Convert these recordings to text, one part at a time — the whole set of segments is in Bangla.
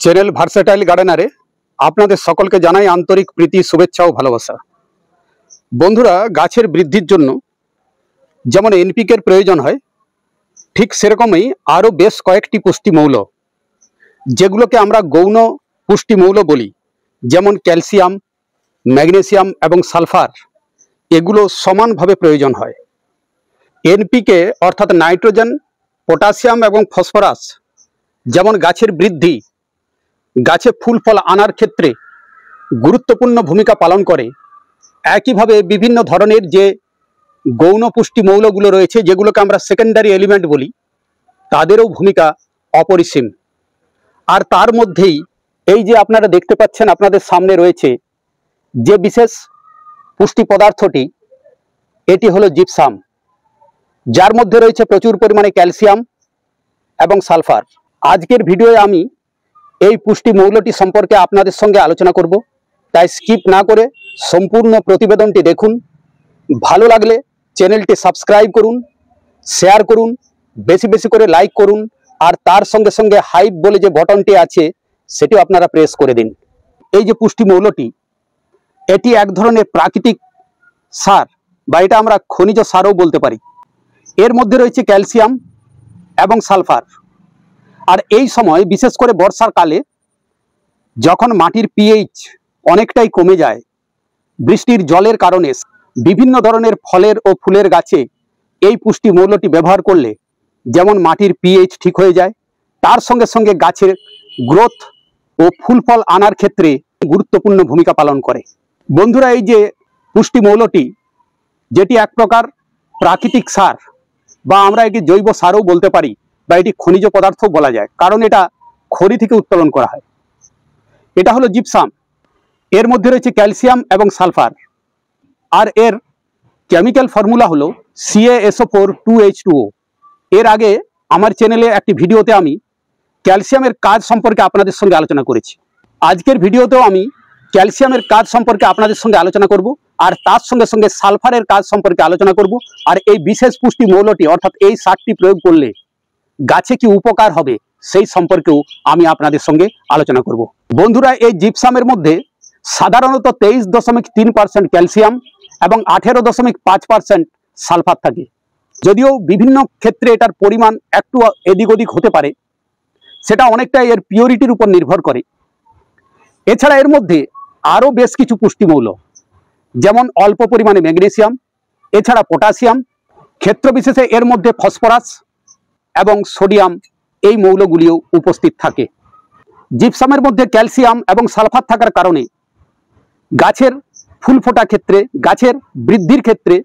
চ্যানেল ভার্সেটাইল গার্ডেনারে আপনাদের সকলকে জানাই আন্তরিক প্রীতি, শুভেচ্ছা ও ভালোবাসা। বন্ধুরা, গাছের বৃদ্ধির জন্য যেমন এনপিকের প্রয়োজন হয়, ঠিক সেরকমই আরও বেশ কয়েকটি পুষ্টিমৌল, যেগুলোকে আমরা গৌণ পুষ্টিমৌল বলি, যেমন ক্যালসিয়াম, ম্যাগনেসিয়াম এবং সালফার, এগুলো সমানভাবে প্রয়োজন হয়। এনপিকে অর্থাৎ নাইট্রোজেন, পটাশিয়াম এবং ফসফরাস যেমন গাছের বৃদ্ধি, গাছে ফুল ফল আনার ক্ষেত্রে গুরুত্বপূর্ণ ভূমিকা পালন করে, একইভাবে বিভিন্ন ধরনের যে গৌণ পুষ্টি মৌলগুলো রয়েছে, যেগুলোকে আমরা সেকেন্ডারি এলিমেন্ট বলি, তাদেরও ভূমিকা অপরিসীম। আর তার মধ্যেই এই যে আপনারা দেখতে পাচ্ছেন আপনাদের সামনে রয়েছে যে বিশেষ পুষ্টি পদার্থটি, এটি হলো জিপসাম, যার মধ্যে রয়েছে প্রচুর পরিমাণে ক্যালসিয়াম এবং সালফার। আজকের ভিডিওয়ে আমি এই পুষ্টি মৌলটি সম্পর্কে আপনাদের সঙ্গে আলোচনা করব, তাই স্কিপ না করে সম্পূর্ণ প্রতিবেদনটি দেখুন। ভালো লাগলে চ্যানেলটি সাবস্ক্রাইব করুন, শেয়ার করুন, বেশি বেশি করে লাইক করুন, আর তার সঙ্গে সঙ্গে হাইপ বলে যে বটনটি আছে সেটিও আপনারা প্রেস করে দিন। এই যে পুষ্টি মৌলটি, এটি এক ধরনের প্রাকৃতিক সার, বা এটা আমরা খনিজ সারও বলতে পারি। এর মধ্যে রয়েছে ক্যালসিয়াম এবং সালফার। আর এই সময় বিশেষ করে বর্ষার কালে যখন মাটির পিএইচ অনেকটাই কমে যায়, বৃষ্টির জলের কারণে বিভিন্ন ধরনের ফলের ও ফুলের গাছে এই পুষ্টি মৌলটি ব্যবহার করলে যেমন মাটির পিএইচ ঠিক হয়ে যায়, তার সঙ্গে সঙ্গে গাছের গ্রোথ ও ফুল ফল আনার ক্ষেত্রে গুরুত্বপূর্ণ ভূমিকা পালন করে। বন্ধুরা, এই যে পুষ্টি মৌলটি, যেটি এক প্রকার প্রাকৃতিক সার, বা আমরা এটি জৈব সারও বলতে পারি, বা এটি খনিজ পদার্থ বলা যায়, কারণ এটা খনি থেকে উত্তোলন করা হয়। এটা হলো জিপসাম। এর মধ্যে রয়েছে ক্যালসিয়াম এবং সালফার, আর এর কেমিক্যাল ফর্মুলা হলো CaSO4 2H2O। এর আগে আমার চ্যানেলে একটি ভিডিওতে আমি ক্যালসিয়ামের কাজ সম্পর্কে আপনাদের সঙ্গে আলোচনা করেছি। আজকের ভিডিওতেও আমি ক্যালসিয়ামের কাজ সম্পর্কে আপনাদের সঙ্গে আলোচনা করব, আর তার সঙ্গে সঙ্গে সালফারের কাজ সম্পর্কে আলোচনা করব। আর এই বিশেষ পুষ্টি মৌলটি অর্থাৎ এই সারটি প্রয়োগ করলে গাছে কি উপকার হবে সেই সম্পর্কেও আমি আপনাদের সঙ্গে আলোচনা করব। বন্ধুরা, এই জিপসামের মধ্যে সাধারণত 23.3% ক্যালসিয়াম এবং 18.5% সালফার থাকে। যদিও বিভিন্ন ক্ষেত্রে এটার পরিমাণ একটু এদিক ওদিক হতে পারে, সেটা অনেকটাই এর পিওরিটির উপর নির্ভর করে। এছাড়া এর মধ্যে আরও বেশ কিছু পুষ্টিমৌল, যেমন অল্প পরিমাণে ম্যাগনেসিয়াম, এছাড়া পটাশিয়াম, ক্ষেত্র বিশেষে এর মধ্যে ফসফরাস এবং সোডিয়াম, এই মৌলগুলিও উপস্থিত থাকে। জিপসামের মধ্যে ক্যালসিয়াম এবং সালফার থাকার কারণে গাছের ফুল ফোটা ক্ষেত্রে, গাছের বৃদ্ধির ক্ষেত্রে,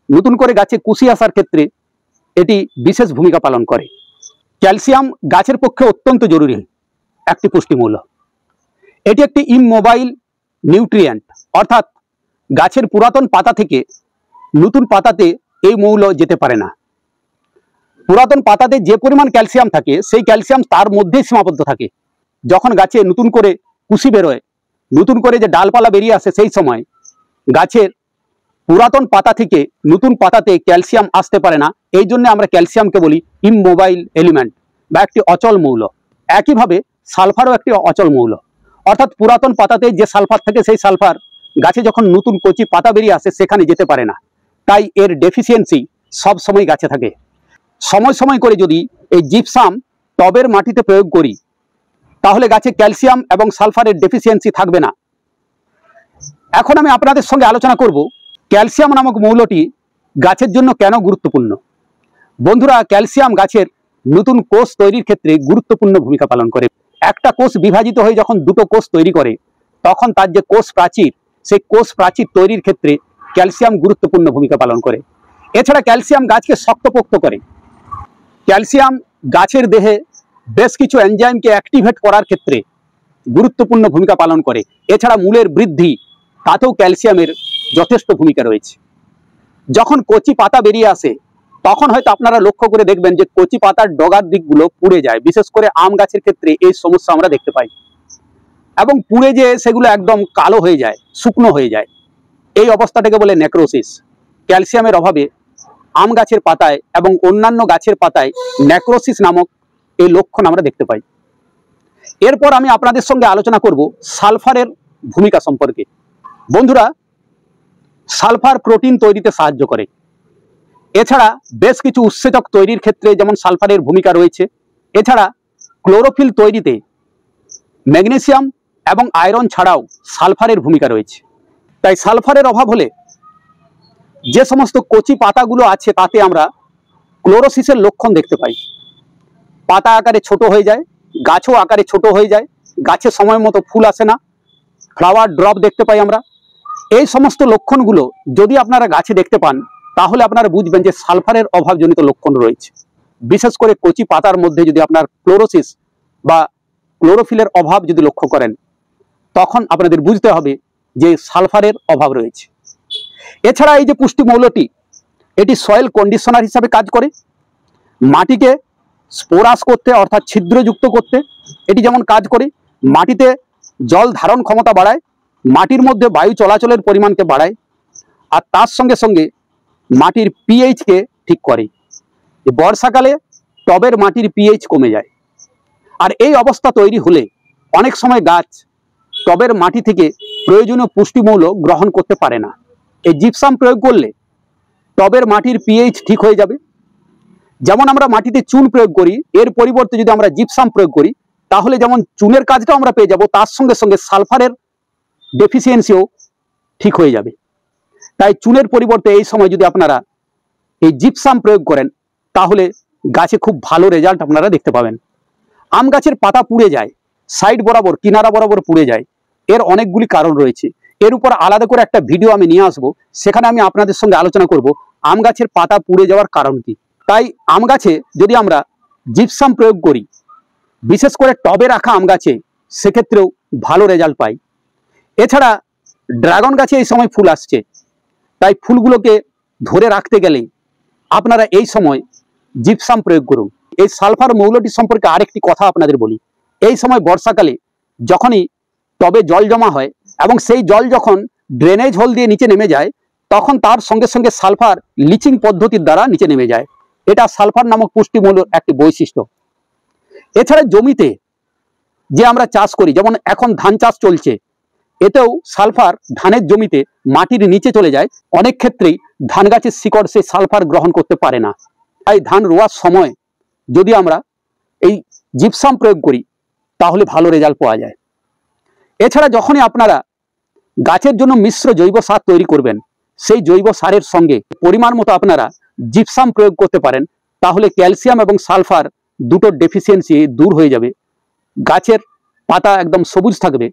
নতুন করে গাছে কুশি আসার ক্ষেত্রে এটি বিশেষ ভূমিকা পালন করে। ক্যালসিয়াম গাছের পক্ষে অত্যন্ত জরুরি একটি পুষ্টিমৌল। এটি একটি ইমমোবাইল নিউট্রিয়েন্ট, অর্থাৎ গাছের পুরাতন পাতা থেকে নতুন পাতাতে এই মৌল যেতে পারে না। পুরাতন পাতাতে যে পরিমাণ ক্যালসিয়াম থাকে, সেই ক্যালসিয়াম তার মধ্যেই সীমাবদ্ধ থাকে। যখন গাছে নতুন করে কুশি বেরোয়, নতুন করে যে ডালপালা বেরিয়ে আসে, সেই সময় গাছের পুরাতন পাতা থেকে নতুন পাতাতে ক্যালসিয়াম আসতে পারে না। এই জন্য আমরা ক্যালসিয়ামকে বলি ইমমোবাইল এলিমেন্ট, বা একটি অচল মৌল। একইভাবে সালফারও একটি অচল মৌল, অর্থাৎ পুরাতন পাতাতে যে সালফার থাকে, সেই সালফার গাছে যখন নতুন কচি পাতা বেরিয়ে আসে সেখানে যেতে পারে না। তাই এর ডেফিসিয়েন্সি সব সময় গাছে থাকে। সময় সময় করে যদি এই জিপসাম টবের মাটিতে প্রয়োগ করি, তাহলে গাছে ক্যালসিয়াম এবং সালফারের ডেফিসিয়েন্সি থাকবে না। এখন আমি আপনাদের সঙ্গে আলোচনা করব ক্যালসিয়াম নামক মৌলটি গাছের জন্য কেন গুরুত্বপূর্ণ। বন্ধুরা, ক্যালসিয়াম গাছের নতুন কোষ তৈরির ক্ষেত্রে গুরুত্বপূর্ণ ভূমিকা পালন করে। একটা কোষ বিভাজিত হয়ে যখন দুটো কোষ তৈরি করে, তখন তার যে কোষ প্রাচীর, সেই কোষ প্রাচীর তৈরির ক্ষেত্রে ক্যালসিয়াম গুরুত্বপূর্ণ ভূমিকা পালন করে। এছাড়া ক্যালসিয়াম গাছকে শক্তপোক্ত করে। ক্যালসিয়াম গাছের দেহে বেশ কিছু এনজাইমকে অ্যাক্টিভেট করার ক্ষেত্রে গুরুত্বপূর্ণ ভূমিকা পালন করে। এছাড়া মূলের বৃদ্ধি, তাতেও ক্যালসিয়ামের যথেষ্ট ভূমিকা রয়েছে। যখন কচি পাতা বেরিয়ে আসে, তখন হয়তো আপনারা লক্ষ্য করে দেখবেন যে কচি পাতার ডগার দিকগুলো পুড়ে যায়। বিশেষ করে আম গাছের ক্ষেত্রে এই সমস্যা আমরা দেখতে পাই, এবং পুড়ে যেয়ে সেগুলো একদম কালো হয়ে যায়, শুকনো হয়ে যায়। এই অবস্থাটাকে বলে নেক্রোসিস। ক্যালসিয়ামের অভাবে আম গাছের পাতায় এবং অন্যান্য গাছের পাতায় নেক্রোসিস নামক এই লক্ষণ আমরা দেখতে পাই। এরপর আমি আপনাদের সঙ্গে আলোচনা করব সালফারের ভূমিকা সম্পর্কে। বন্ধুরা, সালফার প্রোটিন তৈরিতে সাহায্য করে। এছাড়া বেশ কিছু উৎসেচক তৈরির ক্ষেত্রে যেমন সালফারের ভূমিকা রয়েছে। এছাড়া ক্লোরোফিল তৈরিতে ম্যাগনেসিয়াম এবং আয়রন ছাড়াও সালফারের ভূমিকা রয়েছে। তাই সালফারের অভাব হলে যে সমস্ত কচি পাতাগুলো আছে তাতে আমরা ক্লোরোসিসের লক্ষণ দেখতে পাই। পাতা আকারে ছোট হয়ে যায়, গাছও আকারে ছোট হয়ে যায়, গাছে সময় মতো ফুল আসে না, ফ্লাওয়ার ড্রপ দেখতে পাই আমরা। এই সমস্ত লক্ষণগুলো যদি আপনারা গাছে দেখতে পান তাহলে আপনারা বুঝবেন যে সালফারের অভাবজনিত লক্ষণ রয়েছে। বিশেষ করে কচি পাতার মধ্যে যদি আপনার ক্লোরোসিস বা ক্লোরোফিলের অভাব যদি লক্ষ্য করেন তখন আপনাদের বুঝতে হবে যে সালফারের অভাব রয়েছে। এছাড়া এই যে পুষ্টি মৌলটি, এটি সয়েল কন্ডিশনার হিসাবে কাজ করে। মাটিকে স্পোরাস করতে অর্থাৎ ছিদ্রযুক্ত করতে এটি যেমন কাজ করে, মাটিতে জল ধারণ ক্ষমতা বাড়ায়, মাটির মধ্যে বায়ু চলাচলের পরিমাণকে বাড়ায়, আর তার সঙ্গে সঙ্গে মাটির পিএইচকে ঠিক করে। বর্ষাকালে টবের মাটির পিএইচ কমে যায়, আর এই অবস্থা তৈরি হলে অনেক সময় গাছ টবের মাটি থেকে প্রয়োজনীয় পুষ্টিমৌল গ্রহণ করতে পারে না। এই জিপসাম প্রয়োগ করলে টবের মাটির পিএইচ ঠিক হয়ে যাবে। যেমন আমরা মাটিতে চুন প্রয়োগ করি, এর পরিবর্তে যদি আমরা জিপসাম প্রয়োগ করি তাহলে যেমন চুনের কাজটাও আমরা পেয়ে যাব, তার সঙ্গে সঙ্গে সালফারের ডেফিসিয়েন্সিও ঠিক হয়ে যাবে। তাই চুনের পরিবর্তে এই সময় যদি আপনারা এই জিপসাম প্রয়োগ করেন তাহলে গাছে খুব ভালো রেজাল্ট আপনারা দেখতে পাবেন। আম গাছের পাতা পুড়ে যায়, সাইড বরাবর কিনারা বরাবর পুড়ে যায়, এর অনেকগুলি কারণ রয়েছে। এর উপর আলাদা করে একটা ভিডিও আমি নিয়ে আসবো, সেখানে আমি আপনাদের সঙ্গে আলোচনা করব আম গাছের পাতা পুড়ে যাওয়ার কারণ কি। তাই আম গাছে যদি আমরা জিপসাম প্রয়োগ করি, বিশেষ করে টবে রাখা আম গাছে, সেক্ষেত্রেও ভালো রেজাল্ট পাই। এছাড়া ড্রাগন গাছে এই সময় ফুল আসছে, তাই ফুলগুলোকে ধরে রাখতে গেলে আপনারা এই সময় জিপসাম প্রয়োগ করুন। এই সালফার মৌলটি সম্পর্কে আরেকটি কথা আপনাদের বলি। এই সময় বর্ষাকালে যখনই টবে জল জমা হয় এবং সেই জল যখন ড্রেনেজ হোল দিয়ে নিচে নেমে যায় তখন তার সঙ্গে সঙ্গে সালফার লিচিং পদ্ধতির দ্বারা নিচে নেমে যায়। এটা সালফার নামক পুষ্টিমৌলের একটি বৈশিষ্ট্য। এছাড়া জমিতে যে আমরা চাষ করি, যেমন এখন ধান চাষ চলছে, এতেও সালফার ধানের জমিতে মাটির নিচে চলে যায়। অনেক ক্ষেত্রেই ধান গাছের শিকড় সেই সালফার গ্রহণ করতে পারে না। তাই ধান রোয়ার সময় যদি আমরা এই জিপসাম প্রয়োগ করি তাহলে ভালো রেজাল্ট পাওয়া যায়। এছাড়া যখনই আপনারা গাছের জন্য মিশ্র জৈব সার তৈরি করবেন, সেই জৈব সারের সঙ্গে পরিমাণ মতো আপনারা জিপসাম প্রয়োগ করতে পারেন, তাহলে ক্যালসিয়াম এবং সালফার দুটোর ডেফিসিয়েন্সি দূর হয়ে যাবে। গাছের পাতা একদম সবুজ থাকবে।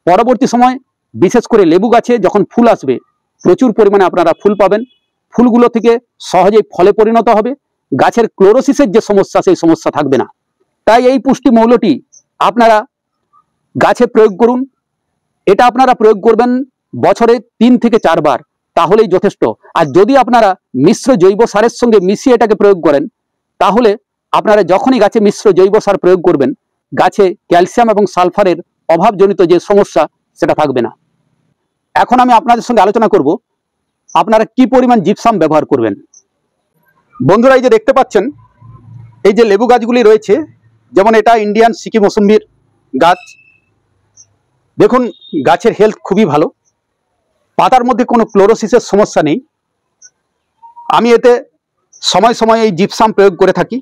পরবর্তী সময় বিশেষ করে লেবু গাছে যখন ফুল আসবে প্রচুর পরিমাণে আপনারা ফুল পাবেন। ফুলগুলো থেকে সহজেই ফলে পরিণত হবে। গাছের ক্লোরোসিসের যে সমস্যা, সেই সমস্যা থাকবে না। তাই এই পুষ্টি মৌলটি আপনারা গাছে প্রয়োগ করুন। এটা আপনারা প্রয়োগ করবেন বছরে 3 থেকে 4 বার, তাহলেই যথেষ্ট। আর যদি আপনারা মিশ্র জৈব সারের সঙ্গে মিশিয়ে এটাকে প্রয়োগ করেন তাহলে আপনারা যখনই গাছে মিশ্র জৈব সার প্রয়োগ করবেন গাছে ক্যালসিয়াম এবং সালফারের অভাবজনিত যে সমস্যা সেটা থাকবে না। এখন আমি আপনাদের সঙ্গে আলোচনা করব আপনারা কি পরিমাণ জিপসাম ব্যবহার করবেন। বন্ধুরা, এই যে দেখতে পাচ্ছেন এই যে লেবু গাছগুলি রয়েছে, যেমন এটা ইন্ডিয়ান সিকি মৌসুম্বির গাছ। দেখুন গাছের হেলথ খুবই ভালো, পাতার মধ্যে কোনো ক্লোরোসিসের সমস্যা নেই। আমি এতে সময় সময় এই জিপসাম প্রয়োগ করে থাকি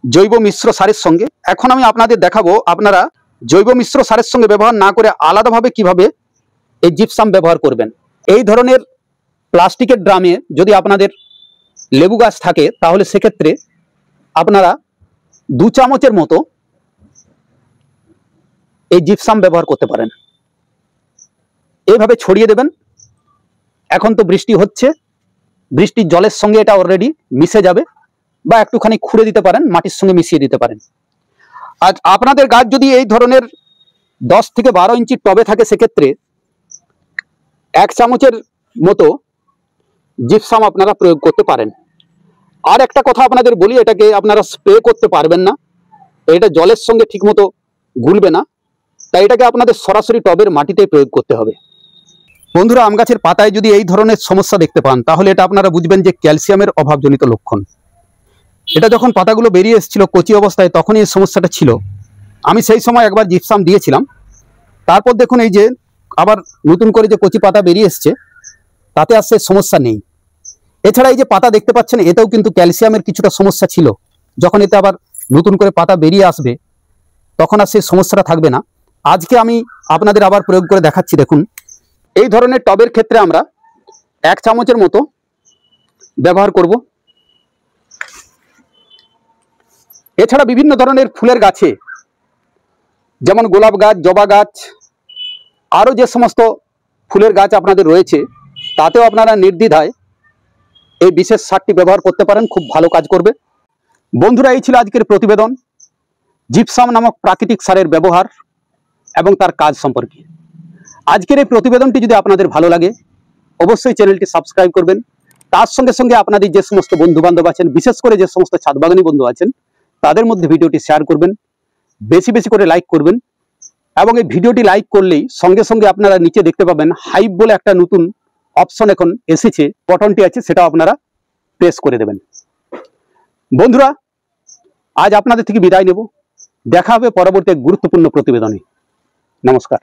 জৈব মিশ্র সারের সঙ্গে। এখন আমি আপনাদের দেখাবো আপনারা জৈব মিশ্র সারের সঙ্গে ব্যবহার না করে আলাদাভাবে কিভাবে এই জিপসাম ব্যবহার করবেন। এই ধরনের প্লাস্টিকের ড্রামে যদি আপনাদের লেবু গাছ থাকে তাহলে সেক্ষেত্রে আপনারা 2 চামচের মতো এই জিপসাম ব্যবহার করতে পারেন। এইভাবে ছড়িয়ে দেবেন। এখন তো বৃষ্টি হচ্ছে, বৃষ্টির জলের সঙ্গে এটা অলরেডি মিশে যাবে, বা একটুখানি খুঁড়ে দিতে পারেন, মাটির সঙ্গে মিশিয়ে দিতে পারেন। আজ আপনাদের গাছ যদি এই ধরনের 10 থেকে 12 ইঞ্চি টবে থাকে সেক্ষেত্রে 1 চামচের মতো জিপসাম আপনারা প্রয়োগ করতে পারেন। আর একটা কথা আপনাদের বলি, এটাকে আপনারা স্প্রে করতে পারবেন না, এটা জলের সঙ্গে ঠিকমতো গুলবে না, তাই এটাকে আপনাদের সরাসরি টবের মাটিতে প্রয়োগ করতে হবে। বন্ধুরা, আম গাছের পাতায় যদি এই ধরনের সমস্যা দেখতে পান তাহলে এটা আপনারা বুঝবেন যে ক্যালসিয়ামের অভাবজনিত লক্ষণ। এটা যখন পাতাগুলো বেরিয়ে এসেছিল কচি অবস্থায় তখনই এই সমস্যাটা ছিল। আমি সেই সময় একবার জিপসাম দিয়েছিলাম, তারপর দেখুন এই যে আবার নতুন করে যে কচি পাতা বেরিয়ে এসছে, তাতে আর সে সমস্যা নেই। এছাড়া এই যে পাতা দেখতে পাচ্ছেন, এতেও কিন্তু ক্যালসিয়ামের কিছুটা সমস্যা ছিল। যখন এতে আবার নতুন করে পাতা বেরিয়ে আসবে, তখন আর সেই সমস্যাটা থাকবে না। আজকে আমি আপনাদের আবার প্রয়োগ করে দেখাচ্ছি। দেখুন, এই ধরনের টবের ক্ষেত্রে আমরা 1 চামচের মতো ব্যবহার করব। এছাড়া বিভিন্ন ধরনের ফুলের গাছে, যেমন গোলাপ গাছ, জবা গাছ, আরও যে সমস্ত ফুলের গাছ আপনাদের রয়েছে, তাতেও আপনারা নির্দ্বিধায় এই বিশেষ সারটি ব্যবহার করতে পারেন, খুব ভালো কাজ করবে। বন্ধুরা, এই ছিল আজকের প্রতিবেদন জিপসাম নামক প্রাকৃতিক সারের ব্যবহার এবং তার কাজ সম্পর্কে। আজকের এই প্রতিবেদনটি যদি আপনাদের ভালো লাগে, অবশ্যই চ্যানেলটি সাবস্ক্রাইব করবেন। তার সঙ্গে সঙ্গে আপনাদের যে সমস্ত বন্ধু বান্ধব আছেন, বিশেষ করে যে সমস্ত ছাদবাগানী বন্ধু আছেন, তাদের মধ্যে ভিডিওটি শেয়ার করবেন, বেশি বেশি করে লাইক করবেন। এবং এই ভিডিওটি লাইক করলেই সঙ্গে সঙ্গে আপনারা নিচে দেখতে পাবেন হাইপ বলে একটা নতুন অপশন এখন এসেছে, বটনটি আছে, সেটাও আপনারা প্রেস করে দেবেন। বন্ধুরা, আজ আপনাদের থেকে বিদায় নেব। দেখা হবে পরবর্তী এক গুরুত্বপূর্ণ প্রতিবেদনে। নমস্কার।